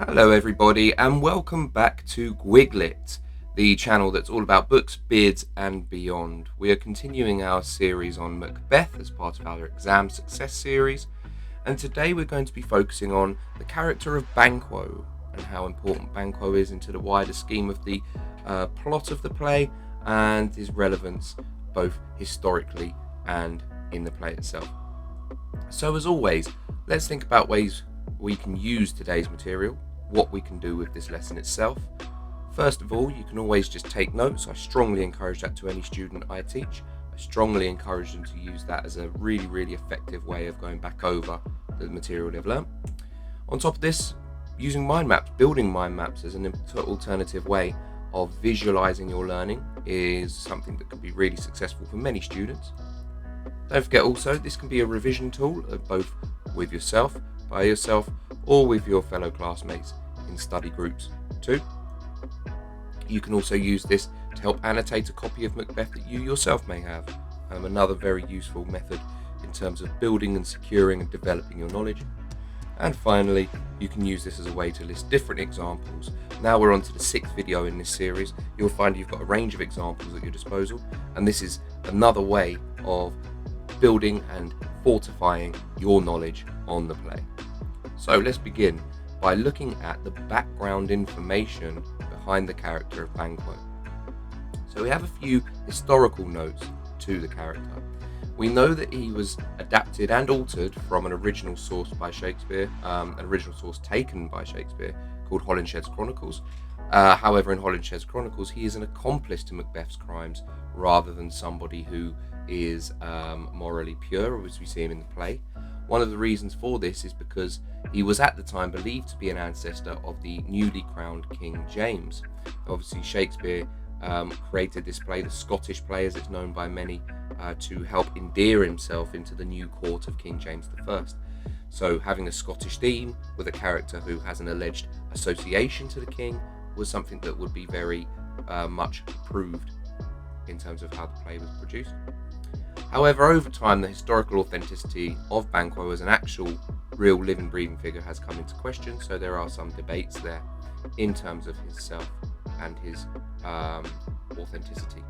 Hello, everybody, and welcome back to Gwiglet, the channel that's all about books, beards, and beyond. We are continuing our series on Macbeth as part of our exam success series, and today we're going to be focusing on the character of Banquo and how important Banquo is into the wider scheme of the plot of the play and his relevance both historically and in the play itself. So, as always, let's think about ways we can use today's material, what we can do with this lesson itself. First of all, you can always just take notes. I strongly encourage that to any student I teach. I strongly encourage them to use that as a really effective way of going back over the material they've learned. On top of this, using mind maps, building mind maps as an alternative way of visualizing your learning is something that can be really successful for many students. Don't forget also, this can be a revision tool, both with yourself, by yourself, or with your fellow classmates in study groups too. You can also use this to help annotate a copy of Macbeth that you yourself may have. Another very useful method in terms of building and securing and developing your knowledge. And finally, you can use this as a way to list different examples. Now we're on to the 6th video in this series. You'll find you've got a range of examples at your disposal, and this is another way of building and fortifying your knowledge on the play. So let's begin by looking at the background information behind the character of Banquo. So we have a few historical notes to the character. We know that he was adapted and altered from an original source by Shakespeare, an original source taken by Shakespeare called Holinshed's Chronicles. However, in Holinshed's Chronicles, he is an accomplice to Macbeth's crimes rather than somebody who is morally pure, as we see him in the play. One of the reasons for this is because he was at the time believed to be an ancestor of the newly crowned King James. Obviously, Shakespeare created this play, the Scottish play as it's known by many, to help endear himself into the new court of King James I. So having a Scottish theme with a character who has an alleged association to the king was something that would be very much approved in terms of how the play was produced. However, over time, the historical authenticity of Banquo as an actual, real, living, breathing figure has come into question, so there are some debates there in terms of his self and his authenticity.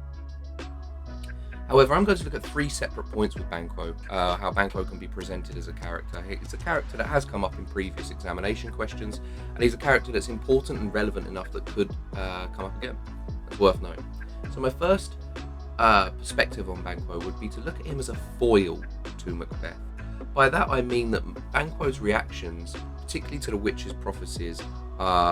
However, I'm going to look at 3 separate points with Banquo, how Banquo can be presented as a character. It's a character that has come up in previous examination questions, and he's a character that's important and relevant enough that could come up again. That's worth knowing. So my first perspective on Banquo would be to look at him as a foil to Macbeth. By that I mean that Banquo's reactions, particularly to the witch's prophecies,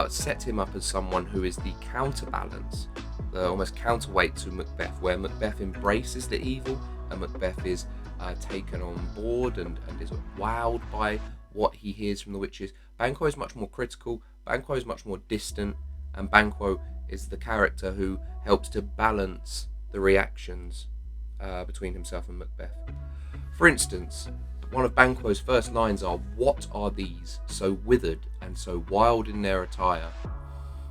set him up as someone who is the counterbalance, the almost counterweight to Macbeth, where Macbeth embraces the evil and Macbeth is taken on board and is wowed by what he hears from the witches. Banquo is much more critical, Banquo is much more distant, and Banquo is the character who helps to balance the reactions between himself and Macbeth. For instance, one of Banquo's first lines are, "What are these, so withered and so wild in their attire?"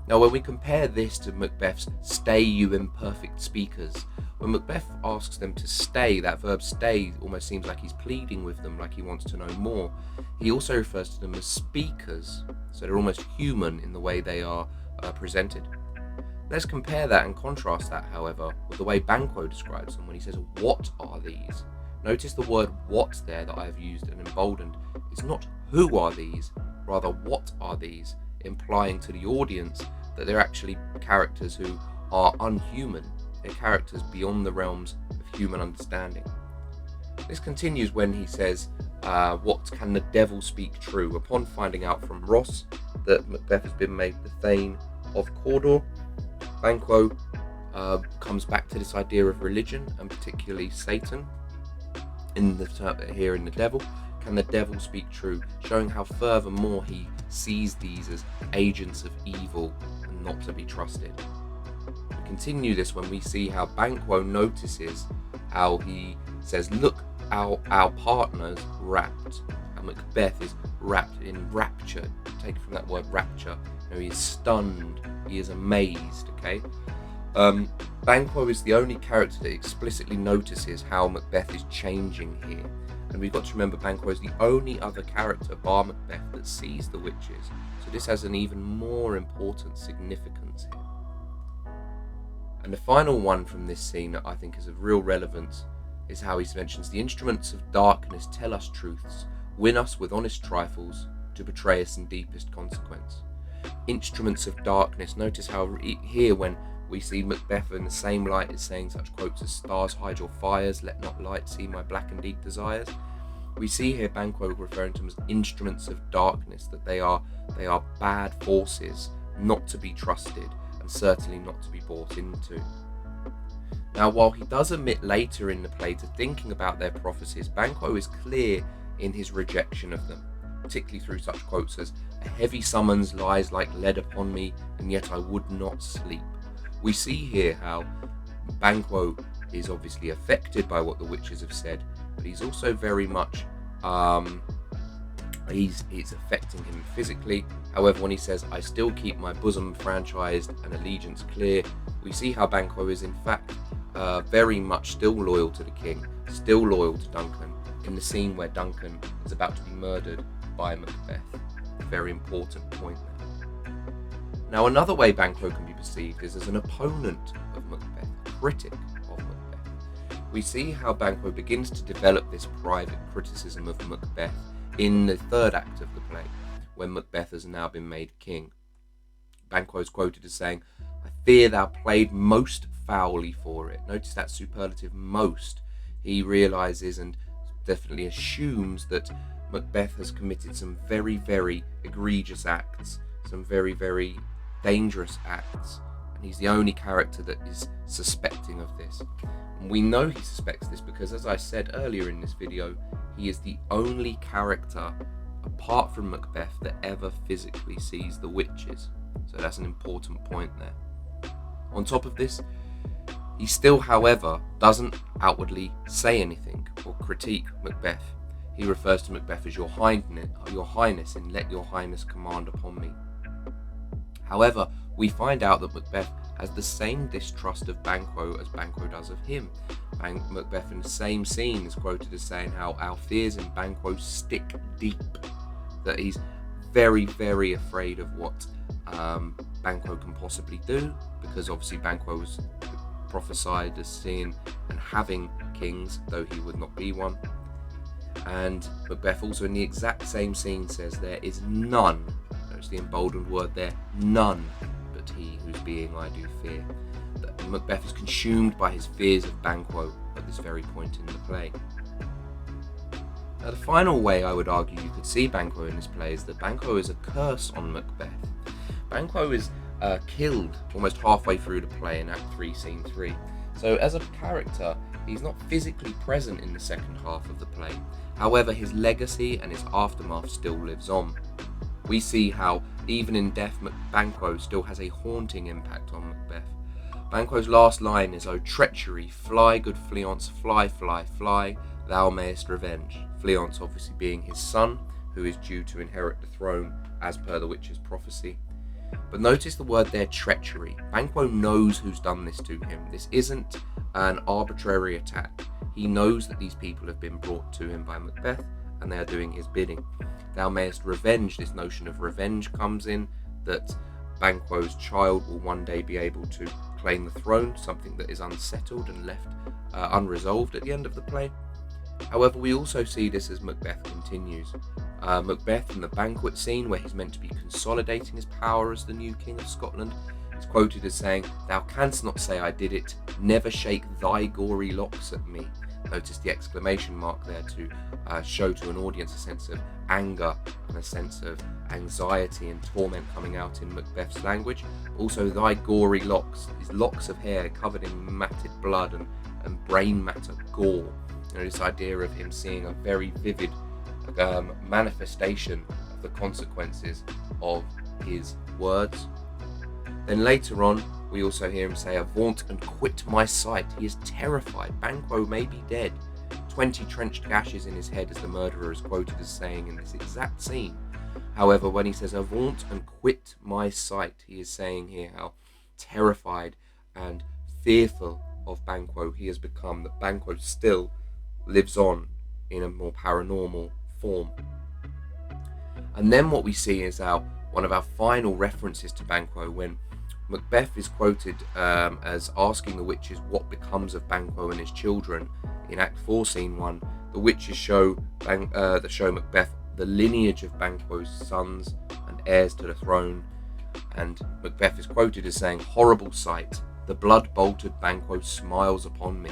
Now, when we compare this to Macbeth's "Stay, you imperfect speakers," when Macbeth asks them to stay, that verb stay almost seems like he's pleading with them, like he wants to know more. He also refers to them as speakers, so they're almost human in the way they are presented. Let's compare that and contrast that, however, with the way Banquo describes them when he says, "What are these?" Notice the word "what" there that I have used and emboldened. It's not "who are these," rather "what are these," implying to the audience that they're actually characters who are unhuman. They're characters beyond the realms of human understanding. This continues when he says, "What can the devil speak true?" Upon finding out from Ross that Macbeth has been made the Thane of Cawdor, Banquo comes back to this idea of religion, and particularly Satan, here in the devil. Can the devil speak true? Showing how furthermore he sees these as agents of evil and not to be trusted. We continue this when we see how Banquo notices how he says, "Look, our partner's wrapped," and Macbeth is wrapped in rapture. Take it from that word rapture. He is stunned, he is amazed, okay? Banquo is the only character that explicitly notices how Macbeth is changing here. And we've got to remember Banquo is the only other character, bar Macbeth, that sees the witches. So this has an even more important significance here. And the final one from this scene that I think is of real relevance is how he mentions the instruments of darkness tell us truths, win us with honest trifles, to betray us in deepest consequence. Instruments of darkness. Notice how here when we see Macbeth in the same light as saying such quotes as "Stars hide your fires, let not light see my black and deep desires." We see here Banquo referring to them as instruments of darkness, that they are bad forces, not to be trusted, and certainly not to be bought into. Now, while he does admit later in the play to thinking about their prophecies, Banquo is clear in his rejection of them, particularly through such quotes as "A heavy summons lies like lead upon me, and yet I would not sleep." We see here how Banquo is obviously affected by what the witches have said, but he's also very much it's affecting him physically. However, when he says "I still keep my bosom franchised and allegiance clear," we see how Banquo is in fact very much still loyal to the king, still loyal to Duncan, in the scene where Duncan is about to be murdered by Macbeth. A very important point there. Now, another way Banquo can be perceived is as an opponent of Macbeth, a critic of Macbeth. We see how Banquo begins to develop this private criticism of Macbeth in the third act of the play, when Macbeth has now been made king. Banquo is quoted as saying, "I fear thou played most foully for it." Notice that superlative "most." He realises and definitely assumes that Macbeth has committed some very, very egregious acts, some very, very dangerous acts, and he's the only character that is suspecting of this. And we know he suspects this because, as I said earlier in this video, he is the only character apart from Macbeth that ever physically sees the witches. So that's an important point there. On top of this, he still, however, doesn't outwardly say anything or critique Macbeth. He refers to Macbeth as your highness, and let your highness command upon me. However, we find out that Macbeth has the same distrust of Banquo as Banquo does of him. Macbeth in the same scene is quoted as saying how "our fears in Banquo stick deep," that he's very, very afraid of what Banquo can possibly do, because obviously Banquo was prophesied as seeing and having kings, though he would not be one. And Macbeth also in the exact same scene says there is none, notice the emboldened word there, none but he whose being I do fear. That Macbeth is consumed by his fears of Banquo at this very point in the play. Now, the final way I would argue you could see Banquo in this play is that Banquo is a curse on Macbeth. Banquo is killed almost halfway through the play in Act 3, Scene 3. So as a character, he's not physically present in the second half of the play. However, his legacy and his aftermath still lives on. We see how, even in death, Banquo still has a haunting impact on Macbeth. Banquo's last line is, "O treachery, fly, good Fleance, fly, fly, fly, thou mayest revenge." Fleance obviously being his son, who is due to inherit the throne as per the witch's prophecy. But notice the word there, treachery. Banquo knows who's done this to him. This isn't an arbitrary attack. He knows that these people have been brought to him by Macbeth, and they are doing his bidding. Thou mayest revenge. This notion of revenge comes in, that Banquo's child will one day be able to claim the throne, something that is unsettled and left unresolved at the end of the play. However, we also see this as Macbeth continues. Macbeth in the banquet scene, where he's meant to be consolidating his power as the new king of Scotland, is quoted as saying, "Thou canst not say I did it, never shake thy gory locks at me." Notice the exclamation mark there to show to an audience a sense of anger and a sense of anxiety and torment coming out in Macbeth's language. Also, thy gory locks, these locks of hair covered in matted blood and brain matter, gore. You know, this idea of him seeing a very vivid manifestation of the consequences of his words. Then later on, we also hear him say, "Avaunt and quit my sight." He is terrified. Banquo may be dead. 20 trenched gashes in his head, as the murderer is quoted as saying in this exact scene. However, when he says, "Avaunt and quit my sight," he is saying here how terrified and fearful of Banquo he has become, that Banquo still lives on in a more paranormal form. And then what we see is one of our final references to Banquo, when Macbeth is quoted as asking the witches what becomes of Banquo and his children. In Act 4, Scene 1, the witches show Macbeth the lineage of Banquo's sons and heirs to the throne, and Macbeth is quoted as saying, "Horrible sight, the blood-bolted Banquo smiles upon me."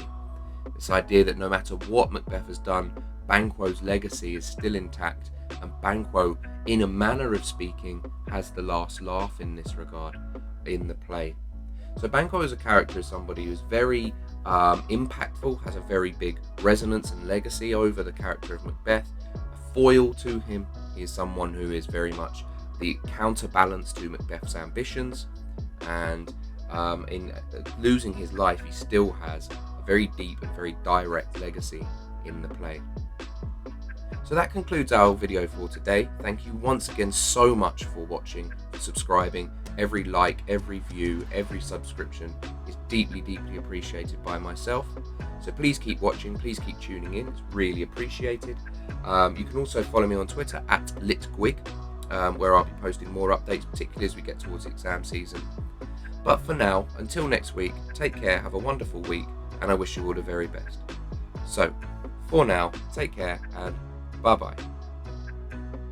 This idea that no matter what Macbeth has done, Banquo's legacy is still intact, and Banquo, in a manner of speaking, has the last laugh in this regard in the play. So Banquo as a character is somebody who's very impactful, has a very big resonance and legacy over the character of Macbeth. A foil to him, he is someone who is very much the counterbalance to Macbeth's ambitions, and in losing his life, he still has a very deep and very direct legacy in the play. So that concludes our video for today. Thank you once again so much for watching, for subscribing. Every like, every view, every subscription is deeply, deeply appreciated by myself. So please keep watching, please keep tuning in, it's really appreciated. You can also follow me on Twitter @litgwig, where I'll be posting more updates, particularly as we get towards the exam season. But for now, until next week, take care, have a wonderful week, and I wish you all the very best. So, for now, take care and bye-bye.